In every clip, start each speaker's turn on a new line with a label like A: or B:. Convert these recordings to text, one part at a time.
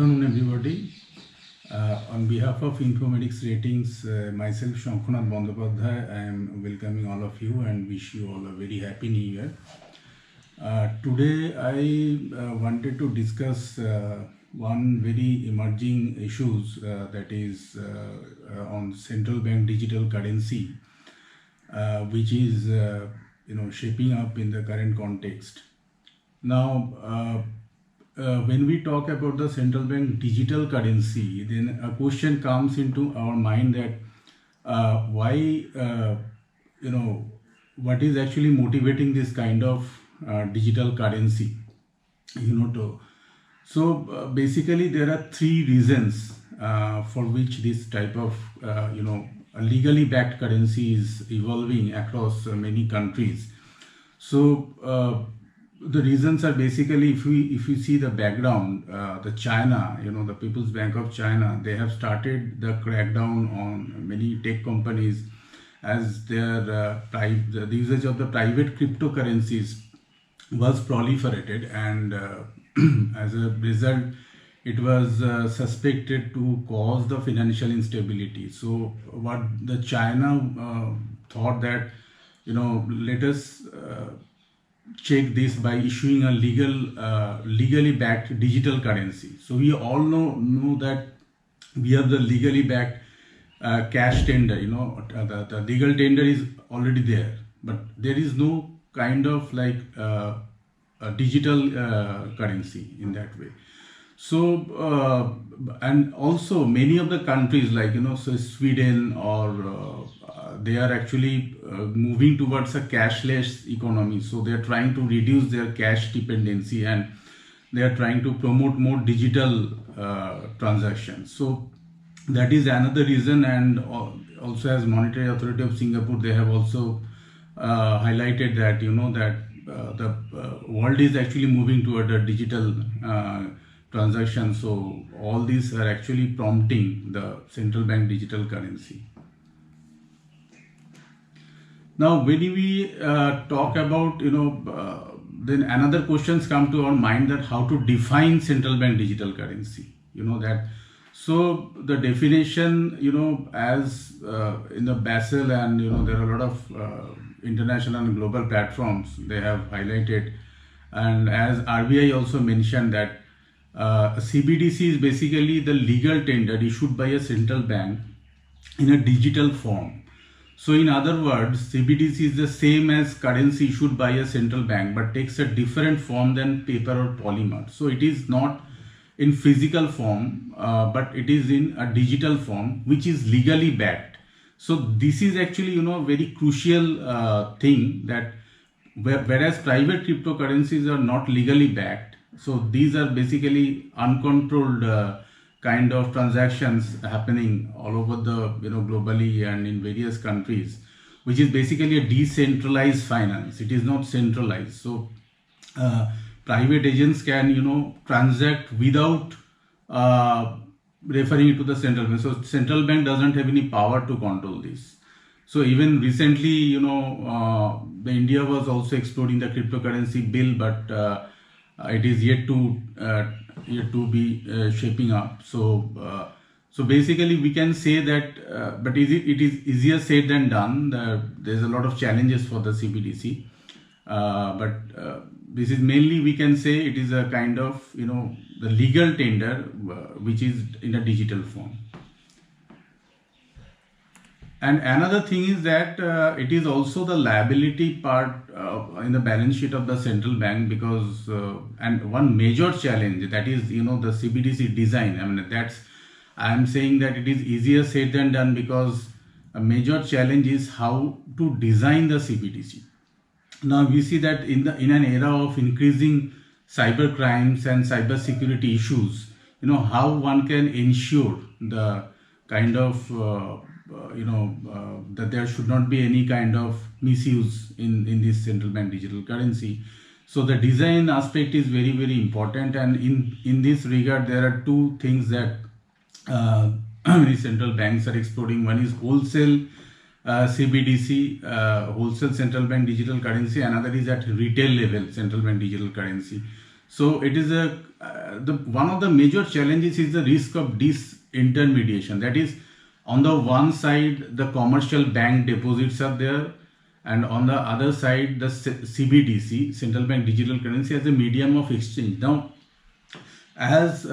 A: afternoon, everybody. On behalf of Infomedics Ratings, myself, Shankhunath Bandyopadhyay, I am welcoming all of you and wish you all a very happy New Year. Today, I wanted to discuss one very emerging issues that is on central bank digital currency, which is shaping up in the current context. Now, when we talk about the central bank digital currency, then a question comes into our mind that why, what is actually motivating this kind of digital currency? Basically, there are three reasons for which this type of, a legally backed currency is evolving across many countries. So, the reasons are basically, if you see the background, the China, the People's Bank of China, they have started the crackdown on many tech companies as their the usage of the private cryptocurrencies was proliferated, and as a result, it was suspected to cause the financial instability. So what the China thought that, let us check this by issuing a legally backed digital currency. So we all know that we have the legally backed cash tender. The legal tender is already there, but there is no kind of like a digital currency in that way. So and also many of the countries like so Sweden or they are actually moving towards a cashless economy. So they are trying to reduce their cash dependency and they are trying to promote more digital transactions. So that is another reason, and also as Monetary Authority of Singapore, they have also highlighted that that the world is actually moving toward a digital transaction. So all these are actually prompting the central bank digital currency. Now, when we talk about, then another questions come to our mind that how to define central bank digital currency. So the definition, as in the Basel, and there are a lot of international and global platforms they have highlighted, and as RBI also mentioned that CBDC is basically the legal tender issued by a central bank in a digital form. So in other words, CBDC is the same as currency issued by a central bank but takes a different form than paper or polymer. So it is not in physical form, but it is in a digital form which is legally backed. So this is actually very crucial thing, that whereas private cryptocurrencies are not legally backed, so these are basically uncontrolled kind of transactions happening all over the globally and in various countries, which is basically a decentralized finance. It is not centralized. So private agents can transact without referring it to the central bank. So central bank doesn't have any power to control this. So even recently, the India was also exploring the cryptocurrency bill, but it is yet to be shaping up. So basically we can say that, but it is easier said than done. There's a lot of challenges for the CBDC, but this is mainly, we can say, it is a kind of the legal tender which is in a digital form. And another thing is that it is also the liability part in the balance sheet of the central bank, because and one major challenge, that is the CBDC design. I am saying that it is easier said than done, because a major challenge is how to design the CBDC. Now we see that in an era of increasing cyber crimes and cyber security issues, how one can ensure the kind of that there should not be any kind of misuse in this central bank digital currency. So the design aspect is very, very important, and in this regard there are two things that many central banks are exploring. One is wholesale CBDC, wholesale central bank digital currency. Another is at retail level central bank digital currency. So it is one of the major challenges is the risk of disintermediation. That is, on the one side, the commercial bank deposits are there, and on the other side, the CBDC, central bank digital currency, as a medium of exchange. Now, as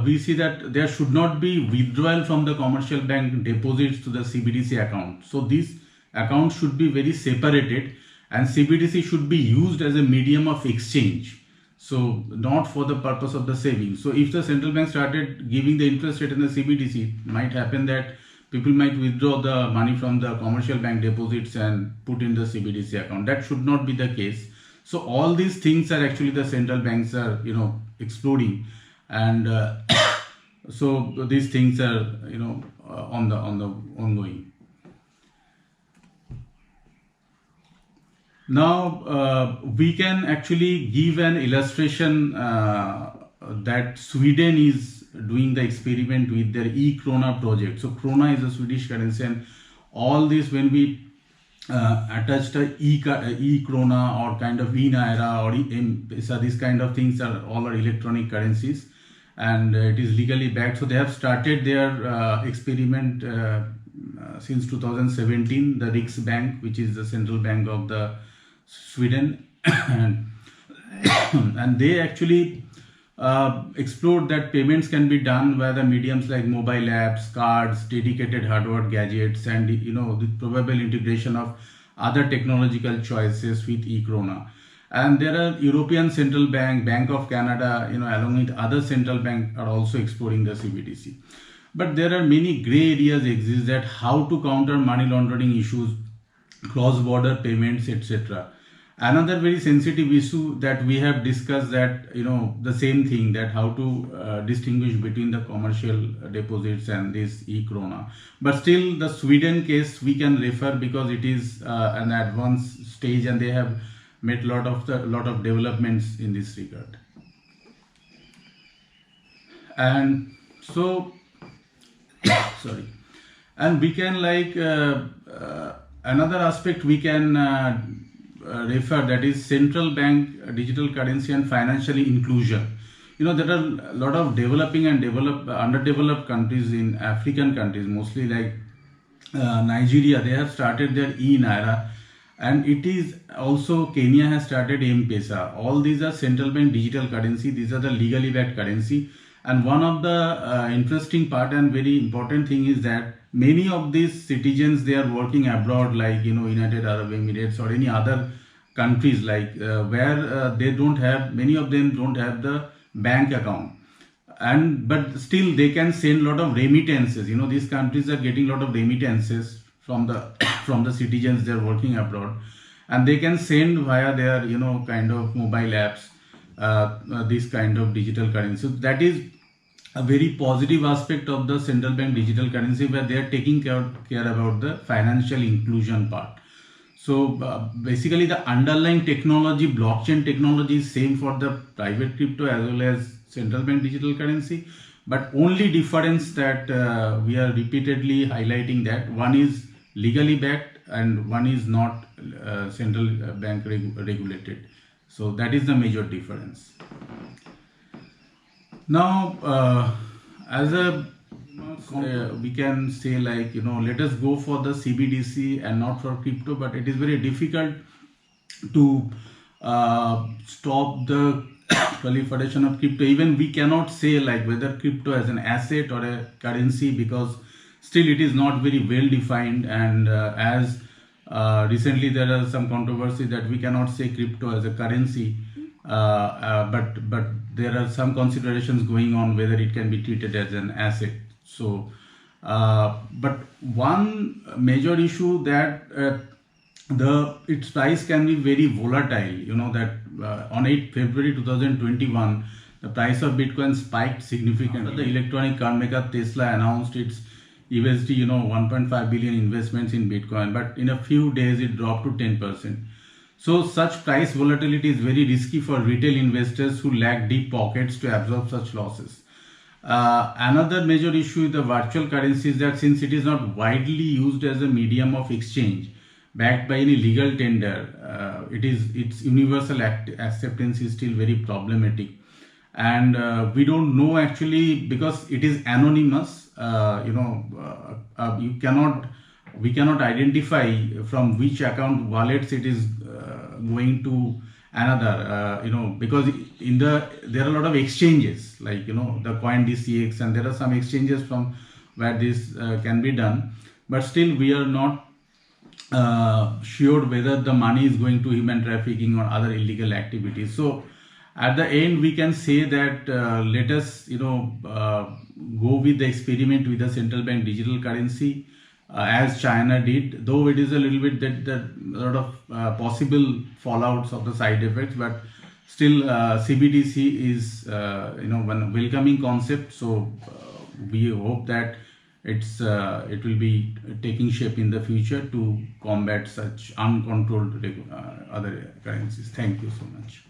A: we see that there should not be withdrawal from the commercial bank deposits to the CBDC account. So these accounts should be very separated, and CBDC should be used as a medium of exchange. So not for the purpose of the savings. So if the central bank started giving the interest rate in the CBDC, it might happen that people might withdraw the money from the commercial bank deposits and put in the CBDC account. That should not be the case. So all these things are actually the central banks are exploring, and so these things are on the ongoing. Now we can actually give an illustration that Sweden is doing the experiment with their e-krona project. So krona is a Swedish currency, and all this, when we attached e-krona or kind of e-naira or M-Pesa, these kind of things are all electronic currencies, and it is legally backed. So they have started their experiment since 2017. The Riksbank, which is the central bank of the Sweden, and they actually explored that payments can be done via the mediums like mobile apps, cards, dedicated hardware gadgets, and the probable integration of other technological choices with e-krona. And there are European Central Bank, Bank of Canada, along with other central banks are also exploring the CBDC. But there are many gray areas exist that how to counter money laundering issues, cross-border payments, etc. Another very sensitive issue that we have discussed, that the same thing, that how to distinguish between the commercial deposits and this e-krona. But still, the Sweden case we can refer because it is an advanced stage, and they have made lot of developments in this regard. And so sorry, and we can another aspect we can refer, that is central bank digital currency and financial inclusion. There are a lot of developing and underdeveloped countries in African countries, mostly like Nigeria. They have started their e-naira, and it is also Kenya has started M-Pesa. All these are central bank digital currency. These are the legally backed currency. And one of the interesting part and very important thing is that many of these citizens, they are working abroad, like United Arab Emirates or any other countries, like where they don't have, many of them don't have the bank account, but still they can send a lot of remittances. These countries are getting a lot of remittances from the citizens they are working abroad, and they can send via their kind of mobile apps this kind of digital currency. So that is a very positive aspect of the central bank digital currency, where they are taking care about the financial inclusion part. So basically the underlying technology, blockchain technology, is same for the private crypto as well as central bank digital currency, but only difference that we are repeatedly highlighting, that one is legally backed and one is not central bank regulated. So that is the major difference. Now, as a we can say, like, let us go for the CBDC and not for crypto, but it is very difficult to stop the proliferation of crypto. Even we cannot say like whether crypto as an asset or a currency, because still it is not very well defined, and as recently there are some controversy that we cannot say crypto as a currency, but there are some considerations going on whether it can be treated as an asset. So but one major issue that its price can be very volatile. That on 8 February 2021 the price of Bitcoin spiked significantly. The electronic car maker Tesla announced its USD 1.5 billion investments in Bitcoin, but in a few days it dropped to 10%. So such price volatility is very risky for retail investors who lack deep pockets to absorb such losses. Another major issue with the virtual currency is that since it is not widely used as a medium of exchange, backed by any legal tender, its universal acceptance is still very problematic. And we don't know actually, because it is anonymous. We cannot identify from which account wallets it is going to another, because there are a lot of exchanges, like the CoinDCX, and there are some exchanges from where this can be done, but still we are not sure whether the money is going to human trafficking or other illegal activities. So at the end we can say that let us go with the experiment with the central bank digital currency, as China did, though it is a little bit that a lot of possible fallouts of the side effects, but still CBDC is one welcoming concept. So we hope that it will be taking shape in the future to combat such uncontrolled other currencies. Thank you so much.